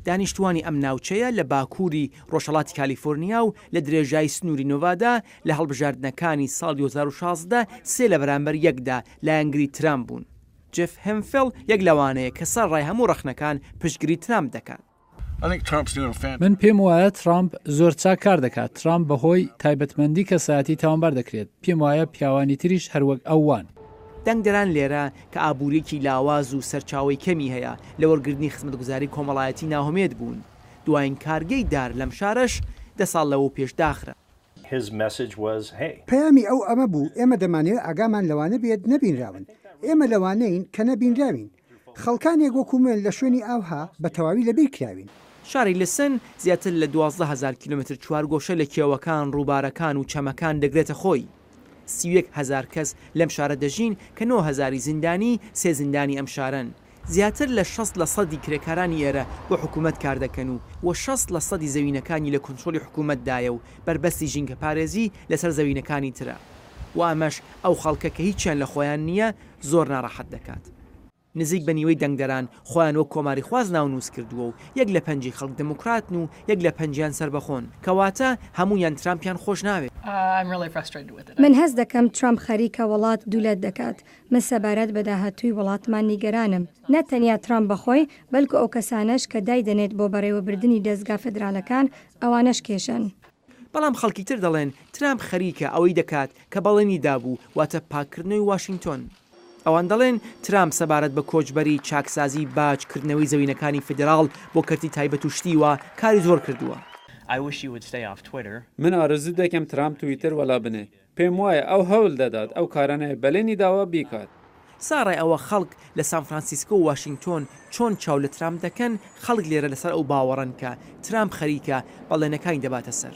دانیشتوانی ئەم ناوچەیە لە باکووری ڕۆژهەڵاتی کالیفۆرنیا و لە درێژایی سنووری نۆڤادا لە هەڵبژاردنەکانی ساڵی 2016 سێ لە بەرامبەر یەکدا لایەنگری ترامپ بوون. جێف هێمفێڵ یەک لەوانەیە کە سەرڕای هەموو ڕەخنەکان پشتگیری ترامپ دەکات. من پێم وایە ترامپ زۆر چاک کار دەکات. ترامپ بەهۆی تایبەتمەندی کەسایەتی تاوانبار دەکرێت. پێم وایە پیاوانی تریش هەروەک ئەوان. دەنگدەران لێرە کە ئابوووریەکی لاواز و سەرچاوی کەمی هەیە لە وەرگرتنی خزمەتگوزاری کۆمەڵایەتی ناهۆمێت بوون. دوایین کارگەی دار لەم شارەش 10 ساڵ لەوە پێش داخرا. پەیامی ئەو ئەمە بوو ئێمە دەمانەوێت ئاگامان لەوانە بێت نەبینراون. ئێمە لەوانەین کە نەبینراوین. خەڵکانێک وەکومێن لە شوێنی ئاوها بە تەواوی لەبیر کراوین. شاری لسن زیاتر لە 12,000 کیلومتر چوارگۆشە لە کێوەکان، ڕووبارەکان و چەمەکان دەگرێتە خۆی. 31,000 کەس لەم شارە دەژین کە 9,000 زیندانی سێ زیندانی ئەم شارن. زیاتر لە 60% کرێکارانی ئێرە بۆ حکوومەت کار دەکەن و 60% زەوینەکانی لە کۆنتڕۆلی حکوومەتدایە و بربەستی ژینگە پارێزی لەسەر زەوینەکانی ترە. و ئەمەش ئەو خەڵکە کە هیچیان لە خۆیان نییە زۆر ناڕەحەت دەکات. نزیک بە نیوەی دەنگدەران خۆیان وەک کۆماری خواز ناونووس کردووە و یەک لە 5 خەڵک دموکراتن و یەک لە 5 سربەخۆن کەواتە هەمویان ترامپیان خۆش ناوێت. من هەست دەکەم ترامپ خەریکە وڵات دوولەت دەکات. من سەبارەت بە داهاتووی وڵاتمان نیگەرانم. نەتەنیا ترامپ بەخۆی بەلکو ئەو کەسانەش کە دایدەنێت بۆ بەڕێوەبردننی دەستگا فێدراڵەکان ئەوانەش کێشن. بەڵام خەڵکی تر دەڵێن ترامپ خەریکە ئەوەی دەکات کە بەڵێنی دابوو واتە پاکردنەوەی واشنگتۆن. ئەوان دەڵێن ترامپ سەبارەت بە کۆچبەری چاکسازی باجکردنەوەی زەوینەکانی فدرال بۆ کەرتی تایبەت و شتیوە کاری زۆر کردووە. من ئارزوو دەکەم ترامپ تویتر وەلا بنێ. پێم وایە ئەو هەوڵ دەدات ئەو کارانەیە بەلێنی داوا بیکات. ساڕای ئەوە خەڵک لە سان فرانسیسکۆ و واشنگتۆن چۆن چاو لە ترامپ دەکەن خەڵک لێرە لەسەر ئەو باوەڕن کە ترامپ خەریکە بەڵێنەکانی دەباتە سەر.